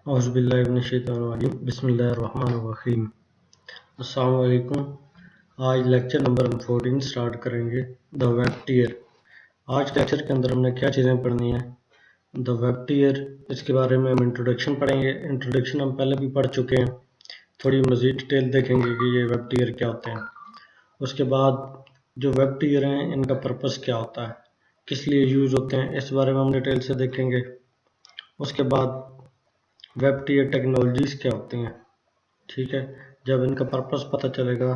औज़ुबिल्लाहि बिस्मिल्लाहिर्रहमानिर्रहीम। अस्सलाम वालेकुम। आज लेक्चर नंबर हम 14 स्टार्ट करेंगे, द वेब टियर। आज के लेक्चर के अंदर हमने क्या चीज़ें पढ़नी है, द वेब टियर, इसके बारे में हम इंट्रोडक्शन पढ़ेंगे। इंट्रोडक्शन हम पहले भी पढ़ चुके हैं, थोड़ी मज़ीद डिटेल देखेंगे कि ये वेब टियर क्या होते हैं। उसके बाद जो वेब टियर हैं इनका पर्पस क्या होता है, किस लिए यूज़ होते हैं, इस बारे में हम डिटेल से देखेंगे। उसके बाद वेब टियर टेक्नोलॉजीज़ क्या होती हैं, ठीक है। जब इनका पर्पस पता चलेगा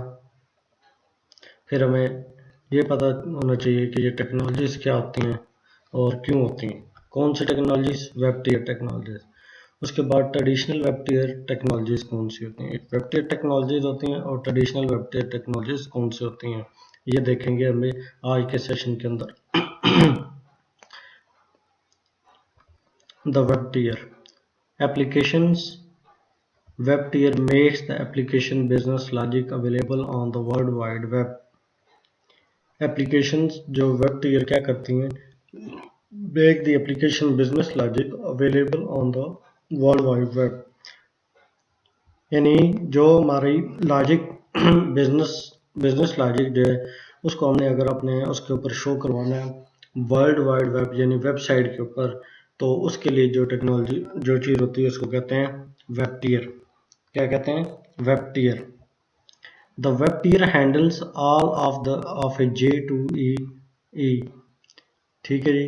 फिर हमें ये पता होना चाहिए कि ये टेक्नोलॉजीज़ क्या होती हैं और क्यों होती हैं। कौन सी टेक्नोलॉजीज़? Web tier technologies. उसके बाद ट्रेडिशनल वेब टियर टेक्नोलॉजीज़ कौन सी होती हैं, एक वेब टियर टेक्नोलॉजीज़ होती हैं और ट्रेडिशनल वेब टियर टेक्नोलॉजीज़ कौन सी होती हैं, ये देखेंगे हमें आज के सेशन के अंदर। The web tier applications. Web tier makes the application business logic available on the World Wide Web. Applications जो web tier क्या करती हैं, make the application business logic available on the World Wide Web. यानी जो हमारी logic business logic जो है उसको हमने अगर अपने उसके ऊपर शो करवाना है वर्ल्ड वाइड वेब यानी वेबसाइट के ऊपर, तो उसके लिए जो टेक्नोलॉजी जो चीज़ होती है उसको कहते हैं वेब टियर। क्या कहते हैं? Web tier. The web tier handles all of a J2EE। ठीक है जी।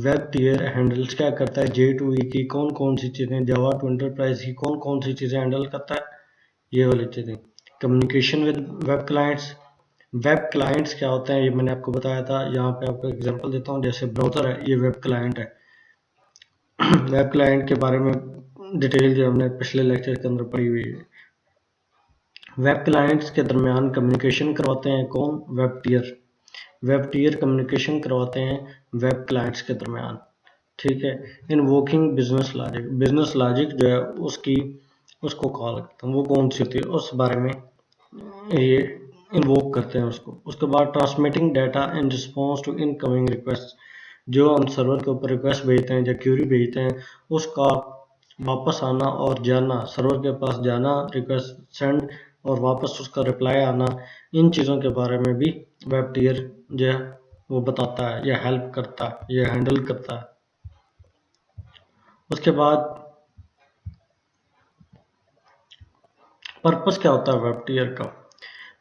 वेब टियर हैंडल्स क्या करता है? J2E की कौन कौन सी चीज़ें, जावा टू एंटरप्राइज की कौन कौन सी चीज़ें हैंडल करता है? ये वाली चीज़ें। Communication with web clients. Web clients क्या होते हैं ये मैंने आपको बताया था, यहाँ पे आपको एग्जांपल देता हूँ। जैसे ब्राउज़र है, ये वेब क्लाइंट है। वेब क्लाइंट के बारे में डिटेल जो हमने पिछले लेक्चर के अंदर पढ़ी हुई है। वेब क्लाइंट्स के दरमियान कम्युनिकेशन करवाते हैं कौन? Web tier. Web tier communication करवाते हैं वेब क्लाइंट्स के दरमियान, ठीक है। Invoking business logic, business logic जो है उसको कॉल करते हैं, वो कौन सी होती है उस बारे में ये इन्वोक करते हैं उसको। उसके बाद transmitting data in response to incoming request, जो हम सर्वर के ऊपर रिक्वेस्ट भेजते हैं या क्यूरी भेजते हैं उसका वापस आना और जाना, सर्वर के पास जाना, रिक्वेस्ट सेंड और वापस उसका रिप्लाई आना, इन चीज़ों के बारे में भी वेब टियर जो है वो बताता है या हेल्प करता है या हैंडल करता है। उसके बाद पर्पस क्या होता है वेब टियर का?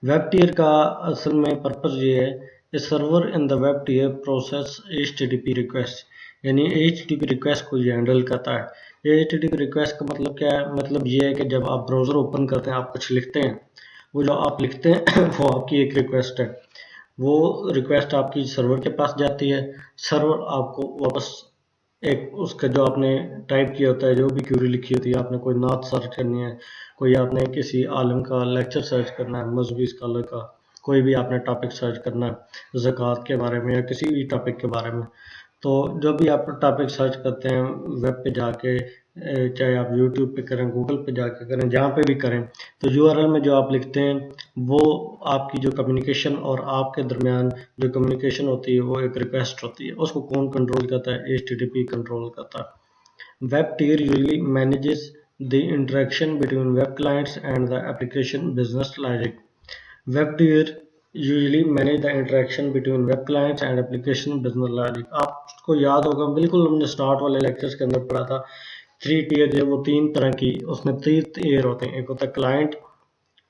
वेब टियर का असल में पर्पस ये है कि server in the web tier process HTTP request, यानी HTTP रिक्वेस्ट को ये हैंडल करता है। HTTP रिक्वेस्ट का मतलब क्या है? मतलब ये है कि जब आप ब्राउज़र ओपन करते हैं, आप कुछ लिखते हैं, वो जो आप लिखते हैं वो आपकी एक रिक्वेस्ट है। वो रिक्वेस्ट आपकी सर्वर के पास जाती है, सर्वर आपको वापस एक उसका जो आपने टाइप किया होता है, जो भी क्यूरी लिखी होती है, आपने कोई नात सर्च करनी है, कोई आपने किसी आलम का लेक्चर सर्च करना है, मजहबी स्कॉलर का कोई भी आपने टॉपिक सर्च करना है ज़कात के बारे में या किसी भी टॉपिक के बारे में, तो जो भी आप टॉपिक सर्च करते हैं वेब पे जाके, चाहे आप यूट्यूब पे करें, गूगल पे जाके करें, जहाँ पे भी करें, तो यूआरएल में जो आप लिखते हैं वो आपकी जो कम्युनिकेशन और आपके दरमियान जो कम्युनिकेशन होती है वो एक रिक्वेस्ट होती है। उसको कौन कंट्रोल करता है? HTTP कंट्रोल करता है। Web tier usually manages the interaction between web clients and the application business logic. Web tier usually manage the interaction between web clients and application business logic. आपको याद होगा, बिल्कुल हमने स्टार्ट वाले लेक्चर्स के अंदर पढ़ा था, थ्री टियर जो वो तीन तरह की, उसमें तीन टियर होते हैं। एक होता है क्लाइंट,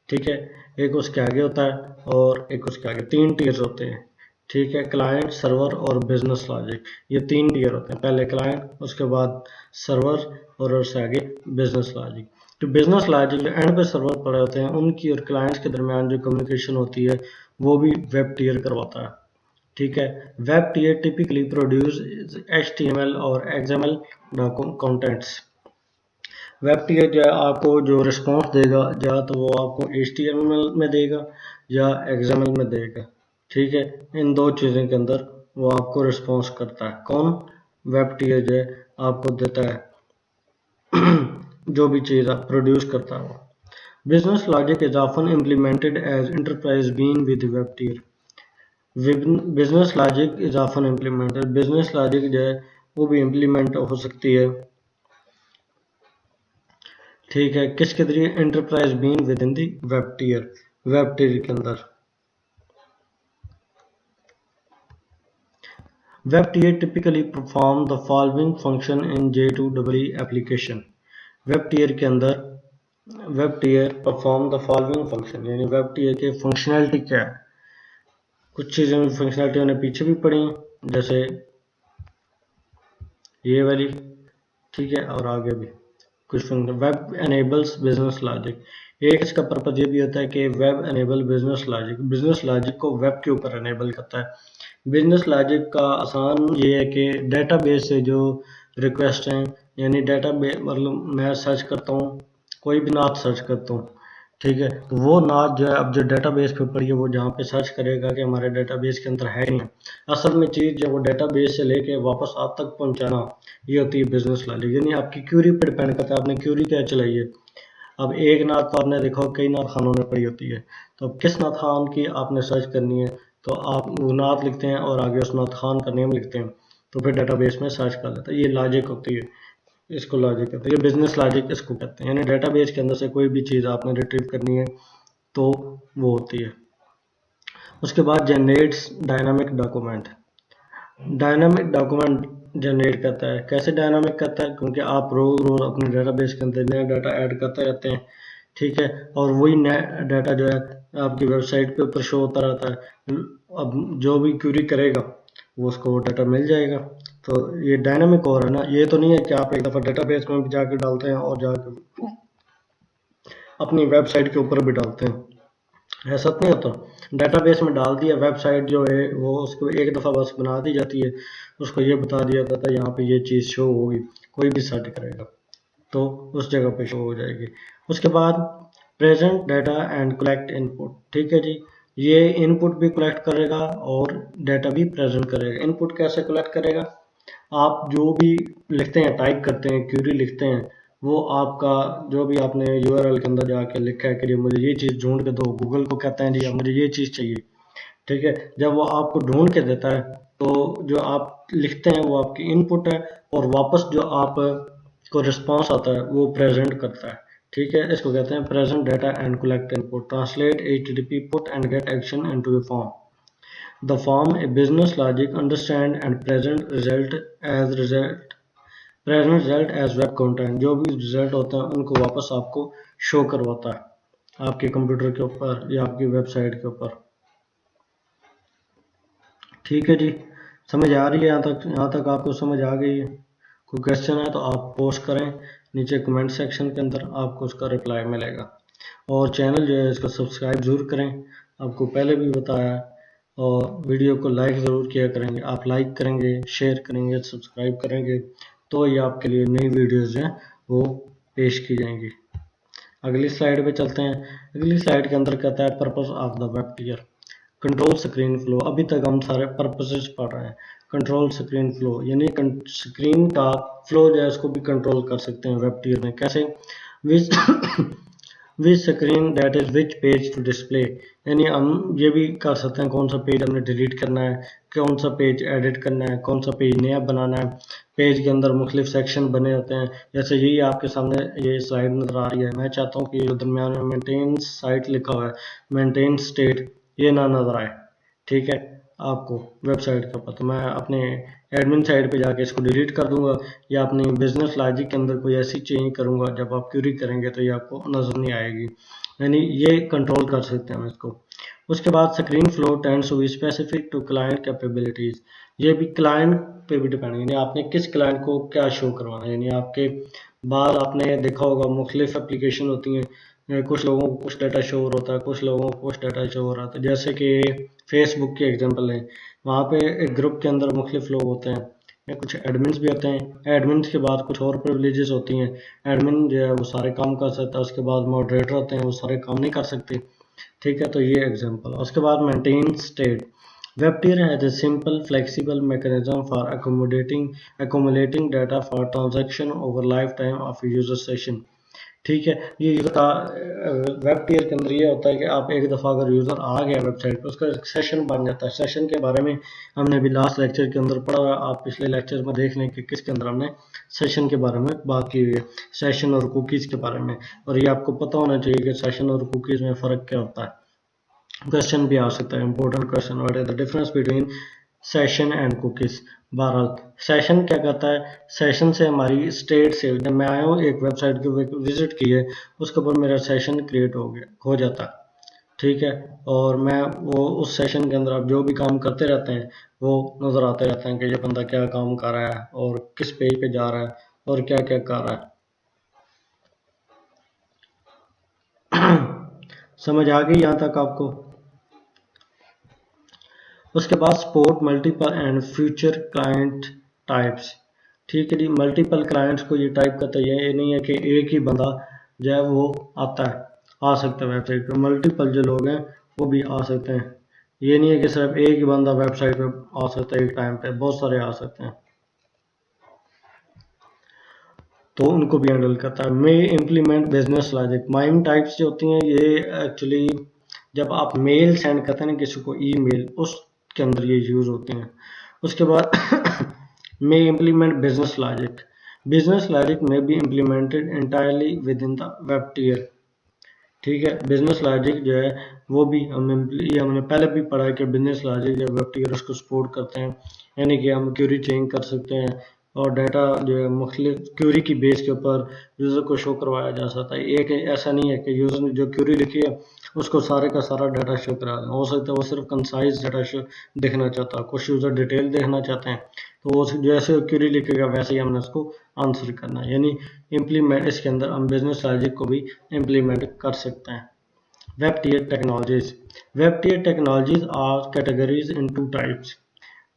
ठीक है, एक उसके आगे होता है और एक उसके आगे, तीन टियर्स होते हैं, ठीक है। क्लाइंट, सर्वर और बिजनेस लॉजिक, ये तीन टियर होते हैं। पहले क्लाइंट, उसके बाद सर्वर और उससे आगे बिजनेस लॉजिक। तो बिजनेस लॉजिक जो एंड पे सर्वर पड़े होते हैं उनकी और क्लाइंट्स के दरमियान जो कम्युनिकेशन होती है वो भी वेब टियर करवाता है, ठीक है। Web tier typically produce HTML और XML कंटेंट्स। वेब टियर जो है आपको जो रिस्पॉन्स देगा या तो वो आपको HTML में देगा या XML में देगा, ठीक है। इन दो चीज़ों के अंदर वो आपको रिस्पॉन्स करता है। कौन? वेब टियर जो है आपको देता है जो भी चीज़ आप प्रोड्यूस करता है वो। Business logic is often implemented as enterprise bean with web tier. Business logic is often implemented, business logic जो है वो भी इम्प्लीमेंट हो सकती है ठीक है, किसके जरिए? Enterprise bean with in the web tier, web tier के अंदर। Web tier typically perform the following function in J2EE application. Web tier के अंदर, web tier perform the following function, यानी वेब टियर के फंक्शनैलिटी क्या है? कुछ चीज़ें फंक्शनैलिटी उन्हें पीछे भी पड़ी, जैसे ये वाली, ठीक है, और आगे भी कुछ function. Web enables business logic, एक इसका पर्पज ये भी होता है कि web enable business logic, business logic को वेब के ऊपर एनेबल करता है। बिजनेस लॉजिक का आसान ये है कि डेटाबेस से जो रिक्वेस्ट हैं, यानी डेटाबेस मतलब मैं सर्च करता हूँ, कोई भी नाथ सर्च करता हूँ, ठीक है, तो वो नाथ जो है अब जो डेटाबेस पे पड़ी है वो जहाँ पे सर्च करेगा कि हमारे डेटाबेस के अंदर है नहीं, असल में चीज़ जो वो डेटाबेस से लेके वापस आप तक पहुँचाना, ये होती है बिजनेस लॉजिक। यानी आपकी क्यूरी पर डिपेंड करता है आपने क्यूरी क्या चलाई है। अब एक नाथ तो आपने देखा हो कई नाथ खानों में पड़ी होती है, तो अब किस नाथ खान की आपने सर्च करनी है, तो आप वो नाथ लिखते हैं और आगे उस नाथ खान का नेम लिखते हैं, तो फिर डेटाबेस में सर्च कर लेता है। ये लॉजिक होती है, इसको लॉजिक कहते हैं, ये बिजनेस लॉजिक इसको कहते हैं। यानी डेटाबेस के अंदर से कोई भी चीज़ आपने रिट्रीव करनी है तो वो होती है। उसके बाद generates dynamic document, dynamic document generate करता है। कैसे डायनामिक करता है? क्योंकि आप रोज रोज अपने डेटाबेस के अंदर नया डाटा ऐड करते रहते हैं, ठीक है, और वही नया डाटा जो है आपकी वेबसाइट पे ऊपर शो होता रहता है। अब जो भी क्यूरी करेगा वो उसको वो डाटा मिल जाएगा। तो ये डायनामिक हो रहा है ना, ये तो नहीं है कि आप एक दफ़ा डेटाबेस में भी जाके डालते हैं और जाके अपनी वेबसाइट के ऊपर भी डालते हैं, ऐसा तो नहीं होता। डेटाबेस में डाल दिया, वेबसाइट जो है वो उसको एक दफ़ा बस बना दी जाती है, उसको ये बता दिया जाता है यहाँ पे ये चीज़ शो होगी, कोई भी सर्च करेगा तो उस जगह पे शो हो जाएगी। उसके बाद present data and collect input, ठीक है जी, ये इनपुट भी कलेक्ट करेगा और डाटा भी प्रेजेंट करेगा। इनपुट कैसे कलेक्ट करेगा? आप जो भी लिखते हैं, टाइप करते हैं, क्यूरी लिखते हैं, वो आपका जो भी आपने यूआरएल के अंदर जाके लिखा है कि जी मुझे ये चीज़ ढूंढ के दो, गूगल को कहते हैं जी मुझे ये चीज़ चाहिए, ठीक है, जब वो आपको ढूंढ के देता है तो जो आप लिखते हैं वो आपकी इनपुट है, और वापस जो आप को रिस्पॉन्स आता है वो प्रेजेंट करता है, ठीक है। इसको कहते हैं present data and collect input, translate HTTP put and get action into a form. The form a business logic understand and present result as web content, जो भी रिजल्ट होता है उनको वापस आपको शो करवाता है आपके कंप्यूटर के ऊपर या आपकी वेबसाइट के ऊपर। ठीक है जी, समझ आ रही है? यहाँ तक आपको समझ आ गई है? कोई क्वेश्चन है तो आप पोस्ट करें नीचे कमेंट सेक्शन के अंदर, आपको उसका रिप्लाई मिलेगा। और चैनल जो है इसको सब्सक्राइब ज़रूर करें, आपको पहले भी बताया है। और वीडियो को लाइक ज़रूर किया करेंगे, आप लाइक करेंगे, शेयर करेंगे, सब्सक्राइब करेंगे तो ये आपके लिए नई वीडियोज़ हैं वो पेश की जाएंगी। अगली स्लाइड पे चलते हैं। अगली स्लाइड के अंदर कहता है purpose of the web tier, control screen flow. अभी तक हम सारे पर्पसेस पढ़ रहे हैं। कंट्रोल स्क्रीन फ्लो यानी स्क्रीन का फ्लो जो है उसको भी कंट्रोल कर सकते हैं वेब टियर में। कैसे? Which which screen that is which page to display, यानी हम ये भी कर सकते हैं कौन सा पेज हमने डिलीट करना है, कौन सा पेज एडिट करना है, कौन सा पेज नया बनाना है। पेज के अंदर मुख्तलिफ सेक्शन बने होते हैं, जैसे यही आपके सामने ये स्लाइड नज़र आ रही है। मैं चाहता हूँ कि दरमियान में मेंटेन साइट लिखा हुआ है, मेंटेन स्टेट, ये ना नज़र आए, ठीक है, आपको वेबसाइट के ऊपर। तो मैं अपने एडमिन साइड पे जाके इसको डिलीट कर दूंगा, या अपनी बिजनेस लॉजिक के अंदर कोई ऐसी चेंज करूंगा जब आप क्यूरी करेंगे तो ये आपको नज़र नहीं आएगी। यानी ये कंट्रोल कर सकते हैं हम इसको। उसके बाद screen flow tends to be specific to client capabilities, ये भी क्लाइंट पे भी डिपेंड है, यानी आपने किस क्लाइंट को क्या शो करवाना है। यानी आपके बाद आपने देखा होगा मुख्तलिफ एप्लीकेशन होती हैं, कुछ लोगों को कुछ डाटा शो होता है, कुछ लोगों को कुछ डाटा शो हो रहा था। जैसे कि फेसबुक की एग्जांपल है, वहाँ पे एक ग्रुप के अंदर मुख्तलिफ लोग होते हैं, या कुछ एडमिन्स भी होते हैं। एडमिन्स के बाद कुछ और प्रिविलेजेस होती हैं। एडमिन जो है वो सारे काम कर सकता है, उसके बाद मॉडरेटर होते हैं वो सारे काम नहीं कर सकते, ठीक है। तो ये एग्जांपल। उसके बाद maintain state, web tier has a simple flexible mechanism for accommodating accumulating data for transaction over lifetime of a user session, ठीक है। ये यूज़र का वेब टियर के अंदर ये होता है कि आप एक दफ़ा अगर यूज़र आ गया वेबसाइट पर, उसका एक सेशन बन जाता है। सेशन के बारे में हमने अभी लास्ट लेक्चर के अंदर पढ़ा हुआ है, आप पिछले लेक्चर में देख लें कि किसके अंदर हमने सेशन के बारे में बात की हुई है, सेशन और कुकीज़ के बारे में। और ये आपको पता होना चाहिए कि सेशन और कुकीज़ में फ़र्क क्या होता है। क्वेश्चन भी आ सकता है, important question, what is the difference between session and cookies. बहरहाल सेशन क्या कहता है, सेशन से हमारी स्टेट से, जब मैं आया हूँ एक वेबसाइट की विजिट की है, उसके ऊपर मेरा सेशन क्रिएट हो जाता है। ठीक है। और मैं वो उस सेशन के अंदर आप जो भी काम करते रहते हैं वो नज़र आते रहते हैं कि ये बंदा क्या काम कर रहा है और किस पेज पे जा रहा है और क्या क्या कर रहा है। समझ आ गई यहाँ तक आपको? उसके बाद support multiple and future client types. ठीक है जी, मल्टीपल क्लाइंट्स को ये टाइप करता है, ये नहीं है कि एक ही बंदा जो है वो आता है, आ सकता है वेबसाइट पे। मल्टीपल जो लोग हैं वो भी आ सकते हैं। ये नहीं है कि सिर्फ एक ही बंदा वेबसाइट पे आ सकता है, एक टाइम पे बहुत सारे आ सकते हैं, तो उनको भी हैंडल करता है। May implement business logic. MIME types जो होती हैं ये एक्चुअली जब आप मेल सेंड करते हैं ना किसी को, ईमेल, उसके अंदर ये यूज होती हैं। उसके बाद may implement business logic. Business logic में be implemented entirely within the web tier. ठीक है। बिजनेस लॉजिक जो है वो भी ये हमने पहले भी पढ़ा है कि बिजनेस लॉजिक जब वेब टियर उसको सपोर्ट करते हैं, यानी कि हम क्यूरी चेंज कर सकते हैं और डाटा जो है मुख्तलिफ क्यूरी की बेस के ऊपर यूज़र को शो करवाया जा सकता है। एक ऐसा नहीं है कि यूज़र ने जो क्यूरी लिखी है उसको सारे का सारा डाटा शो करा दें। हो सकता है वो सिर्फ कंसाइज डाटा शो देखना चाहता है, कुछ यूज़र डिटेल देखना चाहते हैं, तो वो जैसे क्यूरी लिखेगा वैसे ही हमने उसको आंसर करना है। यानी इम्प्लीमेंट, इसके अंदर हम बिजनेस लॉजिक को भी इम्प्लीमेंट कर सकते हैं। Web tier technologies. Web tier technologies are categories in two types.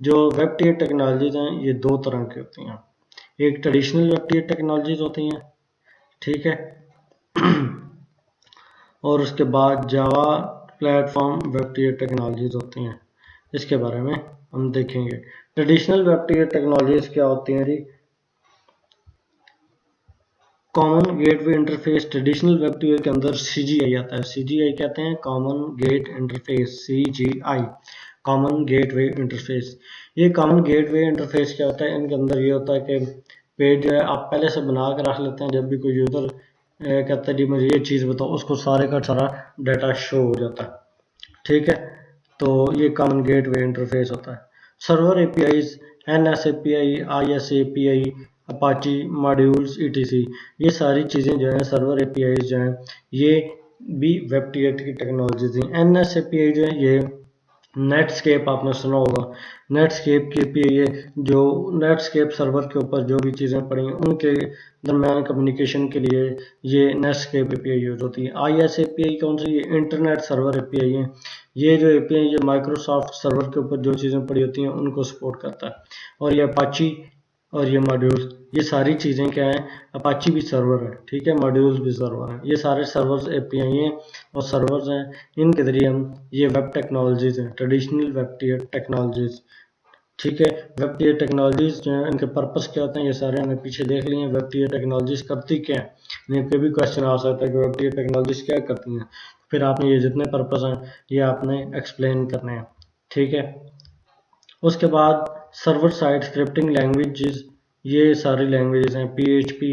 जो वेब टियर टेक्नोलॉजीज हैं ये दो तरह की होती हैं। एक ट्रेडिशनल वेब टियर टेक्नोलॉजीज होती हैं, ठीक है, और उसके बाद Java platform web tier technologies होती हैं। इसके बारे में हम देखेंगे। ट्रेडिशनल वेब टियर टेक्नोलॉजीज क्या होती हैं जी? Common gateway interface. Traditional web tier के अंदर CGI आता है। CGI कहते हैं common gate interface, CGI, common gateway interface. ये कॉमन गेटवे इंटरफेस क्या होता है? इनके अंदर ये होता है कि पेज जो है आप पहले से बना कर रख लेते हैं, जब भी कोई यूज़र कहता है जी मुझे ये चीज़ बताओ, उसको सारे का सारा डाटा शो हो जाता है। ठीक है, तो ये कॉमन गेटवे इंटरफेस होता है। Server APIs, NS API, IS API, Apache modules ETC, ये सारी चीज़ें जो हैं सर्वर APIs जो हैं ये भी वेब टियर की टेक्नोलॉजीज हैं। NS API जो है ये नेटस्केप आपने सुना होगा। नेटस्केप की API है, जो नेटस्केप सर्वर के ऊपर जो भी चीज़ें पड़ी हैं उनके दरमियान कम्युनिकेशन के लिए ये नेटस्केप API यूज होती है। IS API कौन सी? ये इंटरनेट सर्वर API है। ये जो API ये माइक्रोसॉफ्ट सर्वर के ऊपर जो चीज़ें पड़ी होती हैं उनको सपोर्ट करता है। और ये अपाची और ये मॉड्यूल्स, ये सारी चीज़ें क्या हैं? अपाची भी सर्वर है, ठीक है, मॉड्यूल्स भी सर्वर है, ये सारे सर्वर्स API हैं और सर्वर्स हैं। इनके जरिए हम ये वेब टेक्नोलॉजीज हैं, ट्रेडिशनल वेब टियर टेक्नोलॉजीज। ठीक है। वेब टियर टेक्नोलॉजीज जो है इनके पर्पस क्या होते हैं ये सारे हमने पीछे देख लिए हैं। वेब टियर टेक्नोलॉजीज करती क्या है, इनके भी क्वेश्चन आ सकता है कि वेब टियर टेक्नोलॉजीज क्या करती हैं। फिर आपने ये जितने पर्पस हैं ये आपने एक्सप्लेन करने हैं। ठीक है। उसके बाद सर्वर साइड स्क्रिप्टिंग लैंग्वेजेस, ये सारी लैंग्वेजेस हैं PHP,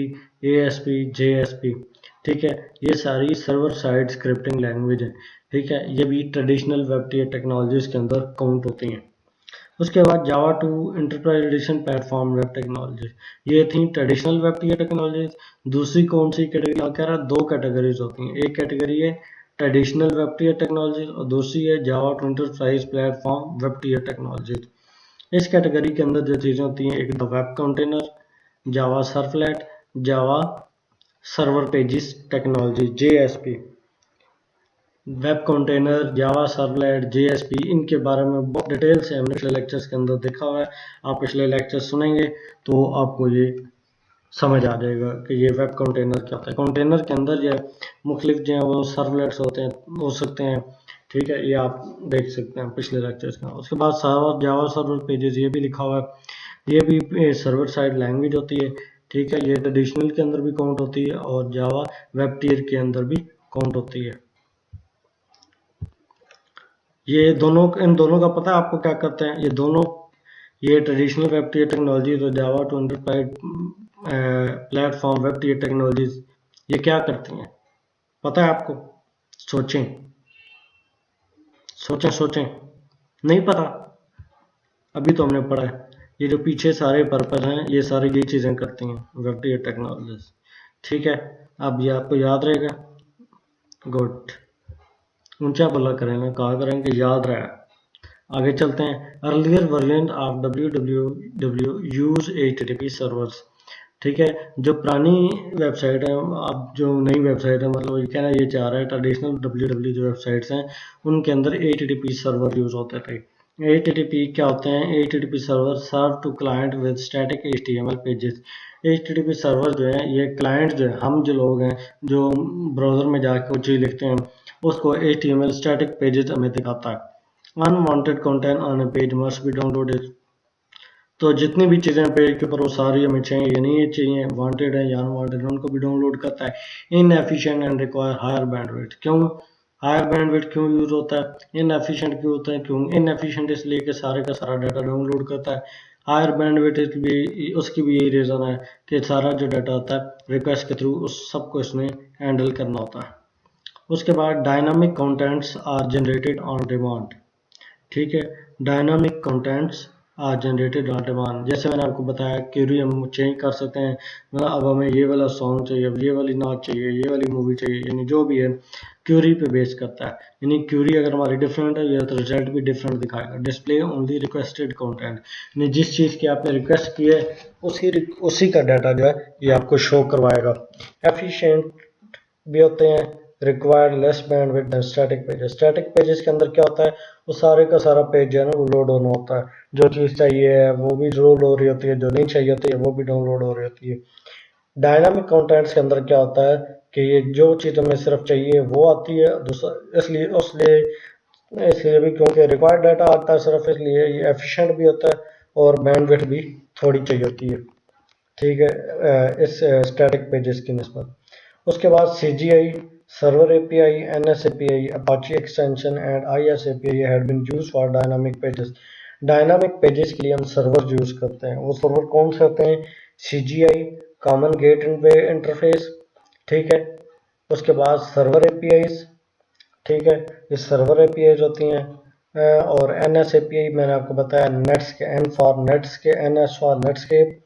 ASP, JSP। ठीक है, ये सारी सर्वर साइड स्क्रिप्टिंग लैंग्वेज है। ठीक है, ये भी ट्रेडिशनल वेब टियर टेक्नोलॉजीज के अंदर काउंट होती हैं। उसके बाद Java two enterprise edition platform web technology, ये थी ट्रेडिशनल वेब टियर टेक्नोलॉजीज। दूसरी कौन सी कैटेगरी कह रहा है? दो कैटेगरीज होती हैं, एक कैटेगरी है ट्रेडिशनल वेब टियर टेक्नोलॉजीज और दूसरी है Java two enterprise platform web tier technologies. इस कैटेगरी के अंदर जो चीज़ें होती हैं, एक तो web container, Java servlet, Java server pages technology, JSP। Web container, Java servlet, JSP, इनके बारे में बहुत डिटेल से हमने पिछले लेक्चर्स के अंदर देखा हुआ है। आप पिछले लेक्चर सुनेंगे तो आपको ये समझ आ जाएगा कि ये वेब कंटेनर क्या होता है। कंटेनर के अंदर जो है मुख्तलिफ जो है वो सर्वलेट्स होते हैं, हो सकते हैं। ठीक है, ये आप देख सकते हैं पिछले लेक्चर्स का। उसके बाद सर्वर, जावा सर्वर पेजेस, ये भी लिखा हुआ है, ये भी सर्वर साइड लैंग्वेज होती है। ठीक है, ये ट्रेडिशनल के अंदर भी काउंट होती है और जावा वेब टियर के अंदर भी काउंट होती है। ये दोनों, इन दोनों का पता है आपको क्या करते हैं ये दोनों? ये ट्रेडिशनल वेब टियर टेक्नोलॉजी तो Java two enterprise platform web tier technologies, ये क्या करती हैं पता है आपको? सोचें सोचें सोचें। नहीं पता? अभी तो हमने पढ़ा है। ये जो पीछे सारे पर्पज हैं ये सारी यही चीज़ें करती हैं वेब टियर टेक्नोलॉजीज। ठीक है, अब ये आपको याद रहेगा। गुड, ऊंचा बोला करें ना, कहा करें कि याद रहा। आगे चलते हैं। Earlier version of www use HTTP servers. ठीक है, जो पुरानी वेबसाइट है, अब जो नई वेबसाइट है, मतलब ये कहना ये चाह रहा है ट्रेडिशनल www जो वेबसाइट्स हैं उनके अंदर HTTP सर्वर यूज़ होते थे। HTTP क्या होते हैं? HTTP server serve to client with static HTML pages. HTTP server जो है ये क्लाइंट जो है, हम जो लोग हैं जो ब्राउज़र में जाकर कुछ चीज़ लिखते हैं उसको HTML स्टैटिक पेजेस हमें दिखाता है। Unwanted content on A page must be downloaded. तो जितनी भी चीज़ें पेज के ऊपर वो सारी हमें चाहिए, ये नहीं चाहिए वांटेड है या अनवांटेड, उनको भी डाउनलोड करता है। Inefficient and require higher bandwidth. क्यों हायर बैंडविड्थ क्यों यूज होता है? इन एफिशिएंट क्यों होता है? क्यों इन एफिशिएंट? इसलिए कि सारे का सारा डाटा डाउनलोड करता है। हायर बैंडविड्थ भी उसकी भी यही रीज़न है कि सारा जो डाटा होता है रिक्वेस्ट के थ्रू उस सबको इसमें हैंडल करना होता है। उसके बाद dynamic contents are generated on demand. ठीक है, dynamic contents are generated on demand. जैसे मैंने आपको बताया क्यूरी हम चेंज कर सकते हैं, मतलब अब हमें ये वाला सॉन्ग चाहिए, अब ये वाली नाच चाहिए, ये वाली मूवी चाहिए, यानी जो भी है क्यूरी पे बेस करता है। यानी क्यूरी अगर हमारी डिफरेंट है तो रिजल्ट भी डिफरेंट दिखाएगा। डिस्प्ले ओनली रिक्वेस्टेड कंटेंट, यानी जिस चीज़ की आपने रिक्वेस्ट की है उसी का डाटा जो है ये आपको शो करवाएगा। एफिशिएंट भी होते हैं, required less bandwidth than static pages. Static pages के अंदर क्या होता है, वो सारे का सारा पेज जो है ना वो लोड होना होता है। जो चीज़ चाहिए है वो भी लोड हो रही होती है, जो नहीं चाहिए होती है वो भी डाउनलोड हो रही होती है। डायनामिक कंटेंट्स के अंदर क्या होता है कि ये जो चीज़ हमें सिर्फ चाहिए वो आती है, दूसरा इसलिए भी क्योंकि रिक्वायर्ड डाटा आता है सिर्फ, इसलिए ये एफिशिएंट भी होता है और बैंडविड्थ भी थोड़ी चाहिए होती है। ठीक है, इस स्टैटिक पेजेस की निस्बत। उसके बाद CGI, server API, NS API, Apache extension and IS API had been used for dynamic pages। Dynamic pages के लिए हम सर्वर यूज करते हैं। वो सर्वर कौन से होते हैं? CGI, कॉमन गेट वे इंटरफेस। ठीक है, उसके बाद सर्वर APIs। ठीक है, ये सर्वर APIs होती हैं। और NS API मैंने आपको बताया, नेट्स के N फॉर नेट्स के, NS for Netscape,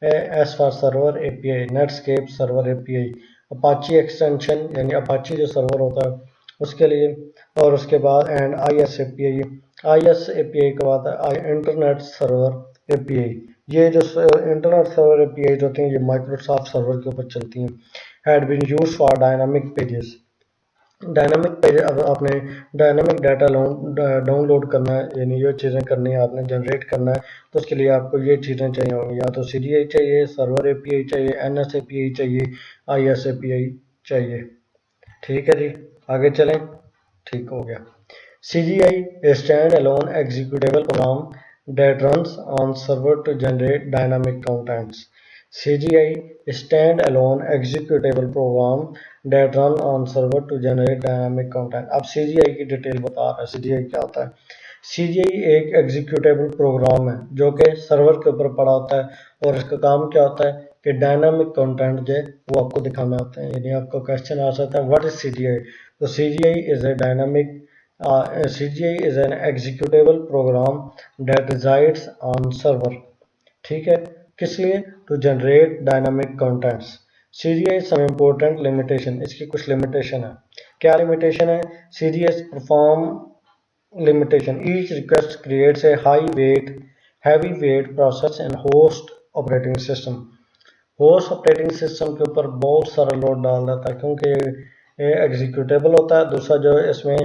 S for server API, Netscape server API, Apache extension यानी अपाची जो सर्वर होता है उसके लिए। और उसके बाद and IS API, IS API के बाद इंटरनेट सर्वर API। ये जो इंटरनेट सर्वर API होती हैं ये माइक्रोसॉफ्ट सर्वर के ऊपर चलती हैं। Had been used for dynamic pages. Dynamic page, अब आपने डायनामिक डाटा डाउनलोड करना है, यानी ये चीज़ें करनी है, आपने जनरेट करना है, तो उसके लिए आपको ये चीज़ें चाहिए होंगी, या तो CGI चाहिए, सर्वर API चाहिए, NS API चाहिए, IS API चाहिए। ठीक है जी, आगे चलें। ठीक हो गया। CGI stand alone executable program that runs on server to generate dynamic contents. CGI stand-alone executable program that run on server to generate dynamic content। अब CGI की डिटेल बता रहा है। CGI क्या होता है? CGI एक एग्जीक्यूटेबल प्रोग्राम है जो कि सर्वर के ऊपर पड़ा होता है और इसका काम क्या होता है कि डायनामिक कंटेंट जो वो आपको दिखाना होता है। यानी आपको क्वेश्चन आ सकता है व्हाट इज CGI? तो CGI is a dynamic CGI is an executable program that resides on server। ठीक है, किस लिए? To generate dynamic contents. CGI some important limitation, इसकी कुछ लिमिटेशन है। क्या लिमिटेशन है? CGI perform limitation, each request creates a heavy weight process and host operating system। Host operating system के ऊपर बहुत सारा लोड डाल देता है क्योंकि ये एग्जीक्यूटेबल होता है। दूसरा जो है इसमें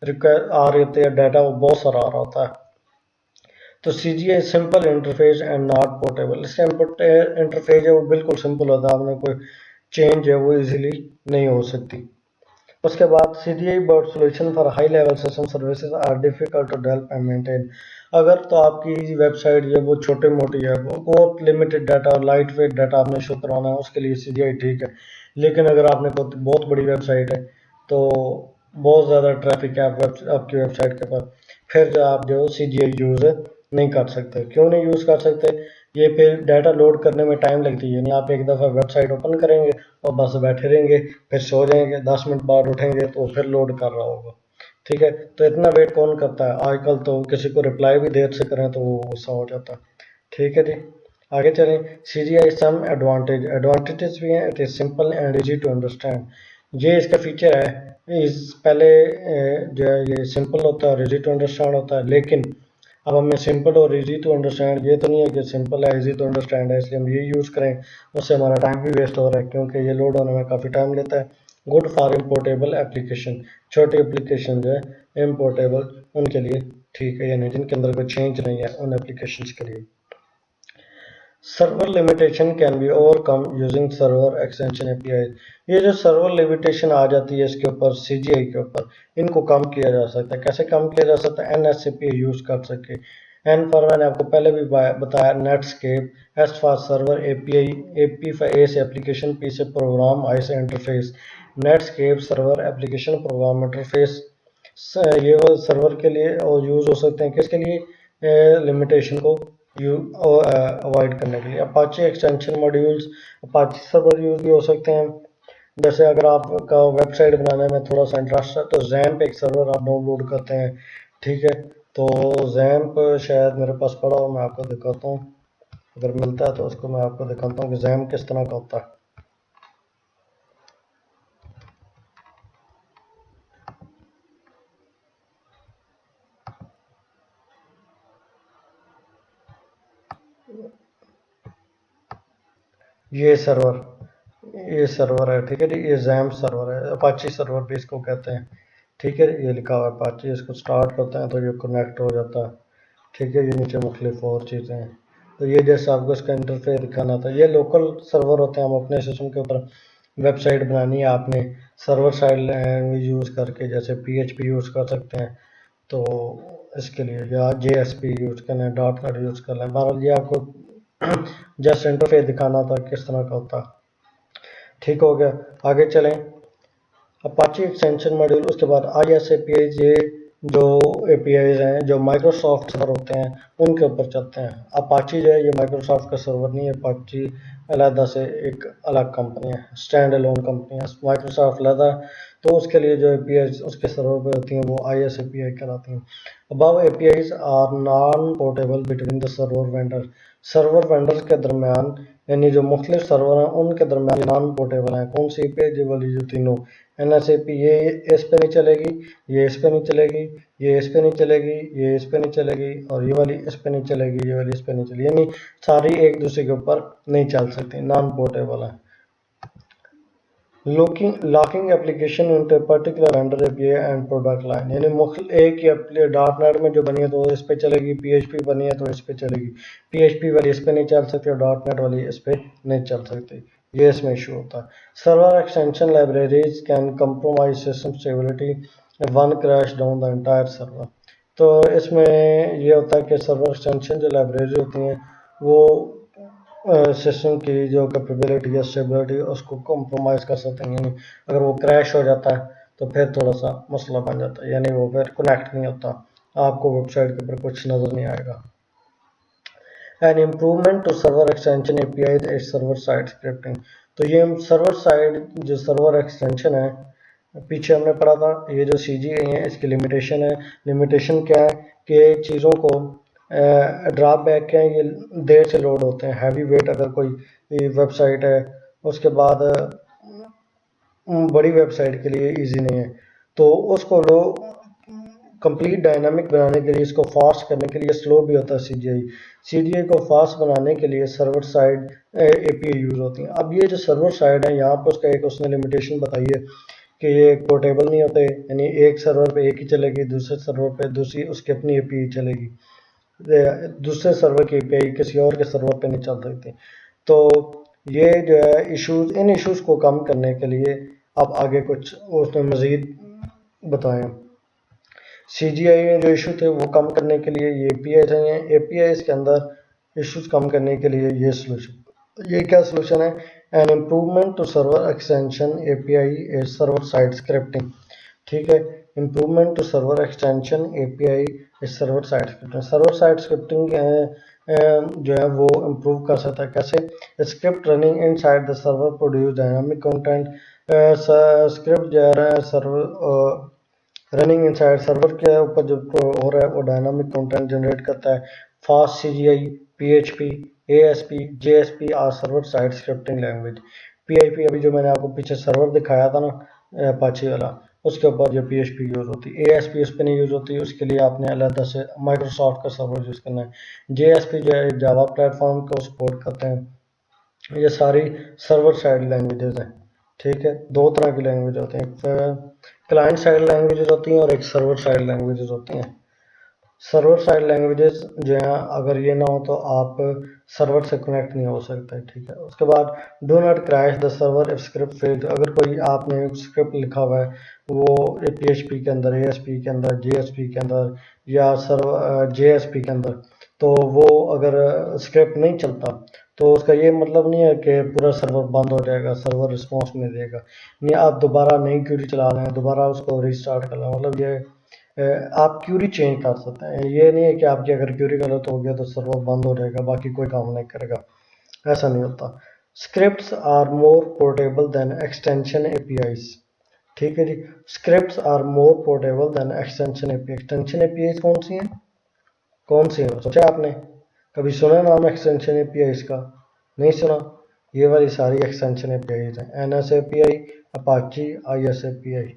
रिक्वेस्ट आ रही होती है, डाटा वो बहुत सारा आ रहा होता है। तो CGI simple interface and not portable. इसका इंटरफेस है वो बिल्कुल सिंपल होता है, आपने कोई चेंज है वो इजीली नहीं हो सकती। उसके बाद CGI board solution for high level system services are difficult to develop and maintain. अगर तो आपकी वेबसाइट जो है वो छोटी मोटी है, वो बहुत लिमिटेड डाटा और लाइट वेट डाटा आपने शो करवाना है, उसके लिए CGI ठीक है। लेकिन अगर आपने बहुत बड़ी वेबसाइट है, तो बहुत ज़्यादा ट्रैफिक है आपकी वेबसाइट के पास, फिर जो आप जो CGI यूज़ नहीं कर सकते। क्यों नहीं यूज़ कर सकते? ये फिर डाटा लोड करने में टाइम लगती है। यानी आप एक दफ़ा वेबसाइट ओपन करेंगे और बस बैठे रहेंगे, फिर सो जाएंगे, 10 मिनट बाद उठेंगे तो फिर लोड कर रहा होगा। ठीक है, तो इतना वेट कौन करता है? आजकल तो किसी को रिप्लाई भी देर से करें तो वो गुस्सा हो जाता है। ठीक है जी, आगे चलें। CGI सम एडवांटेजेस भी हैं। It is simple and easy to understand. ये इसका फीचर है। इस पहले जो है ये सिंपल होता है और इजी टू अंडरस्टैंड होता है। लेकिन अब हमें सिंपल और इजी टू अंडरस्टैंड, ये तो नहीं है कि सिंपल है इजी टू अंडरस्टैंड है इसलिए हम ये यूज़ करें, उससे हमारा टाइम भी वेस्ट हो रहा है क्योंकि ये लोड होने में काफ़ी टाइम लेता है। गुड फॉर इम्पोर्टेबल एप्लीकेशन, छोटी एप्लीकेशन जो है इम्पोर्टेबल उनके लिए ठीक है, यानी जिनके अंदर कोई चेंज नहीं है उन एप्लीकेशन के लिए। Server limitation can be overcome using server extension API। ये जो सर्वर लिमिटेशन आ जाती है इसके ऊपर CGI के ऊपर, इनको कम किया जा सकता है। कैसे कम किया जा सकता है? NSAP यूज़ कर सके। एन फॉर, मैंने आपको पहले भी बताया, Netscape. S for server API, AP for a से एप्लीकेशन, P से प्रोग्राम, I से interface. Netscape server application program interface, ये वो सर्वर के लिए और यूज़ हो सकते हैं। किसके लिए? लिमिटेशन को अवॉइड करने के लिए। Apache extension modules, Apache server use भी हो सकते हैं। जैसे अगर आपका वेबसाइट बनाने में थोड़ा सा इंटरेस्ट है तो जैम्प एक सर्वर आप डाउनलोड करते हैं। ठीक है, तो जैम्प शायद मेरे पास पड़ा हो, मैं आपको दिखाता हूँ। अगर मिलता है तो उसको मैं आपको दिखाता हूँ कि जैम्प किस तरह का होता है। ये सर्वर है। ठीक है जी, ये जैम्प सर्वर है, अपाची सर्वर भी इसको कहते हैं। ठीक है, ये लिखा हुआ है अपाची। इसको स्टार्ट करते हैं तो ये कनेक्ट हो जाता है। ठीक है, ये नीचे मुख्तलिफ और चीज़ें हैं। तो ये जैसे आपको इसका इंटरफेस दिखाना था, ये लोकल सर्वर होते हैं। हम अपने सिस्टम के ऊपर वेबसाइट बनानी है आपने, सर्वर साइड लैंग्वेज यूज़ करके, जैसे PHP यूज़ कर सकते हैं तो इसके लिए, या JSP यूज़ कर लें, .NET यूज़ कर लें। बहरहाल ये आपको जस्ट इंटरफेस दिखाना था किस तरह का होता। ठीक हो गया, आगे चलें। अपाची एक्सटेंशन मॉड्यूल, उसके बाद ISAPIs, ये जो APIs हैं जो माइक्रोसॉफ्ट सर्वर होते हैं उनके ऊपर चलते हैं। अपाची जो है ये माइक्रोसॉफ्ट का सर्वर नहीं है। अपाची अलहदा से एक अलग कंपनी है, स्टैंड अलोन कंपनी है। माइक्रोसॉफ्ट अलहदा, तो उसके लिए जो APIs उसके सर्वर पे होती हैं वो ISAPI कहलाती हैं। Above APIs are non portable between the server vendors के दरमियान, यानी जो मुख्तलिफ सर्वर हैं उनके दरमियान नॉन पोर्टेबल हैं। कौन सी API? वाली जो तीनों NSAP, ये इस पे नहीं चलेगी, ये इस पे नहीं चलेगी, ये इस पे नहीं चलेगी, ये इस पे नहीं चलेगी, और ये वाली इस पे नहीं चलेगी, ये वाली इस पे नहीं चलेगी। यानी सारी एक दूसरे के ऊपर नहीं चल सकती, नॉन पोर्टेबल है। Locking application into particular vendor API and product line, यानी एक ही .NET में जो बनी है तो इस पे चलेगी, PHP बनी है तो इस पे चलेगी, PHP वाली इस पे नहीं चल सकती और .NEट वाली इस पे नहीं चल सकती। ये इसमें इशू होता है। Server extension libraries can compromise system stability, one crash down the entire server. तो इसमें ये होता है कि सर्वर एक्सटेंशन जो लाइब्रेरी होती हैं वो सिस्टम की जो कैपेबिलिटी या स्टेबिलिटी उसको कॉम्प्रोमाइज़ कर सकते हैं। यानी अगर वो क्रैश हो जाता है तो फिर थोड़ा सा मसला बन जाता है, यानी वो फिर कनेक्ट नहीं होता, आपको वेबसाइट के ऊपर कुछ नज़र नहीं आएगा। An improvement to server extension API is server side scripting. तो ये सर्वर साइड जो सर्वर एक्सटेंशन है, पीछे हमने पढ़ा था, ये जो CGI है इसकी लिमिटेशन है। लिमिटेशन क्या है कि चीज़ों को ड्रॉप बैक क्या है, ये देर से लोड होते हैं, हैवी वेट अगर कोई वेबसाइट है, उसके बाद बड़ी वेबसाइट के लिए इजी नहीं है, तो उसको लोग कंप्लीट डायनामिक बनाने के लिए, इसको फास्ट करने के लिए, स्लो भी होता है CGI को फास्ट बनाने के लिए सर्वर साइड API यूज़ होती हैं। अब ये जो सर्वर साइड है यहाँ पर उसका एक उसने लिमिटेशन बताई है कि ये पोर्टेबल नहीं होते, यानी एक सर्वर पे एक ही चलेगी, दूसरे सर्वर पे दूसरी उसकी अपनी API चलेगी, दूसरे सर्वर की API किसी और के सर्वर पे नहीं चल सकती। तो ये जो है इश्यूज, इन इश्यूज को कम करने के लिए आप आगे कुछ उसमें मज़ीद बताएं। CGI में जो इशू थे वो कम करने के लिए ये APIs हैं, APIs के अंदर इश्यूज कम करने के लिए ये सोल्यूशन, ये क्या सोल्यूशन है? An improvement to server extension API is server side scripting. ठीक है, improvement to server extension API is server side scripting. Server side scripting जो है वो इम्प्रूव कर सकता है। कैसे? Script running inside the server produce dynamic content. Script जो है सर्वर रनिंग इनसाइड सर्वर के ऊपर जो हो रहा है वो डायनामिक कंटेंट जनरेट करता है। Fast CGI, PHP, ASP, JSP are server side scripting language. PIP अभी जो मैंने आपको पीछे सर्वर दिखाया था ना अपाची वाला, उसके ऊपर जो PHP यूज़ होती है। ASP उस पर नहीं यूज़ होती, उसके लिए आपने अलग से माइक्रोसॉफ्ट का सर्वर यूज़ करना है। JSP जो है जावा प्लेटफॉर्म को सपोर्ट करते हैं। ये सारी सर्वर साइड लैंग्वेजेस हैं। ठीक है, दो तरह की लैंग्वेज होती हैं, क्लाइंट साइड लैंग्वेजेस होती हैं और एक सर्वर साइड लैंग्वेजेस होती हैं। सर्वर साइड लैंग्वेजेस जो हैं अगर ये ना हो तो आप सर्वर से कनेक्ट नहीं हो सकते। ठीक है, उसके बाद do not crash the server if script failed. अगर कोई आपने स्क्रिप्ट लिखा हुआ है वो PHP के अंदर, ASP के अंदर, JSP के अंदर या सर्वर JSP के अंदर, तो वो अगर स्क्रिप्ट नहीं चलता तो उसका ये मतलब नहीं है कि पूरा सर्वर बंद हो जाएगा, सर्वर रिस्पॉन्स नहीं देगा। नहीं, आप दोबारा नई क्यूरी चला लें, दोबारा उसको रिस्टार्ट कर लें, मतलब ये आप क्यूरी चेंज कर सकते हैं। ये नहीं है कि आपकी अगर क्यूरी गलत हो गया तो सर्वर बंद हो जाएगा, बाकी कोई काम नहीं करेगा, ऐसा नहीं होता। Scripts are more portable than extension APIs। ठीक है जी, scripts are more portable than extension API। Extension APIs कौन सी हैं? कौन सी है सोचा आपने? कभी सुना नाम एक्सटेंशन APIs का? नहीं सुना? ये वाली सारी एक्सटेंशन APIs हैं, NS API, Apache, IS API।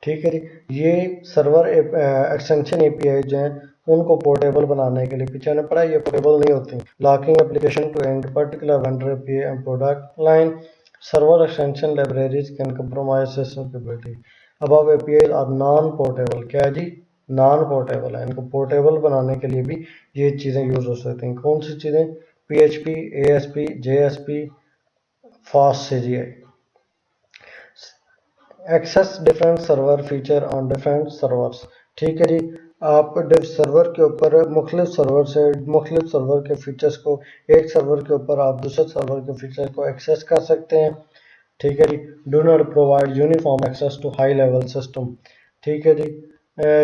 ठीक है जी, ये सर्वर एक्सटेंशन API जो हैं उनको पोर्टेबल बनाने के लिए, पीछे ने पढ़ा, ये पोर्टेबल नहीं होती। Locking application to and particular vendor API and product line server extension libraries can compromise system capability. Above APIs are non portable. क्या है जी? नॉन पोर्टेबल है। इनको पोर्टेबल बनाने के लिए भी ये चीज़ें यूज़ हो सकती हैं। कौन सी चीज़ें? PHP, ASP, JSP, fast CGI। Access different server feature on different servers. ठीक है जी, आप सर्वर के ऊपर मुख्तलिफ सर्वर से मुख्तलिफ सर्वर के फीचर्स को, एक सर्वर के ऊपर आप दूसरे सर्वर के फीचर्स को एक्सेस कर सकते हैं। ठीक है जी, do not provide uniform access to high level system. ठीक है जी,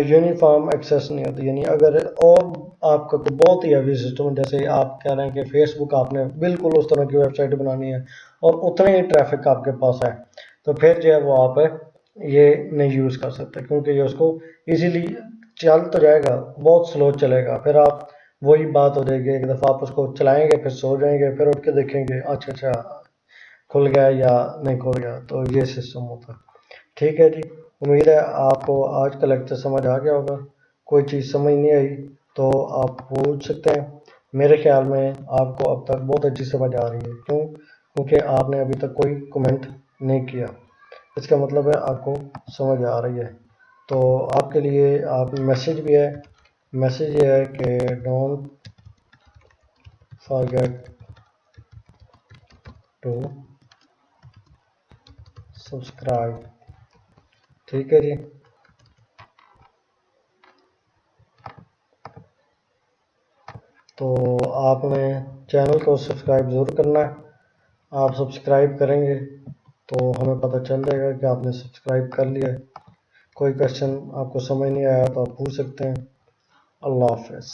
यूनिफॉर्म एक्सेस नहीं होती, यानी अगर और आपका कोई बहुत ही हैवी सिस्टम, जैसे आप कह रहे हैं कि फेसबुक आपने बिल्कुल उस तरह की वेबसाइट बनानी है और उतने ही ट्रैफिक आपके पास है, तो फिर जो है वो आप ये नहीं यूज़ कर सकते, क्योंकि ये उसको इजीली चल तो जाएगा, बहुत स्लो चलेगा। फिर आप वही बात हो जाएगी, एक दफ़ा आप उसको चलाएंगे फिर सो जाएंगे, फिर उठ के देखेंगे अच्छा अच्छा खुल गया या नहीं खुल गया, तो ये सिस्टम होता है। ठीक है जी, उम्मीद है आपको आज का लेक्चर समझ आ गया होगा। कोई चीज़ समझ नहीं आई तो आप पूछ सकते हैं। मेरे ख्याल में आपको अब तक बहुत अच्छी समझ आ रही है। क्यों? क्योंकि आपने अभी तक कोई कमेंट नहीं किया, इसका मतलब है आपको समझ आ रही है। तो आपके लिए आप मैसेज भी है, मैसेज ये है कि डोंट फॉरगेट टू सब्सक्राइब। ठीक है जी, तो आपने चैनल को सब्सक्राइब ज़रूर करना है। आप सब्सक्राइब करेंगे तो हमें पता चल जाएगा कि आपने सब्सक्राइब कर लिया है। कोई क्वेश्चन आपको समझ नहीं आया तो आप पूछ सकते हैं। अल्लाह हाफ़िज़।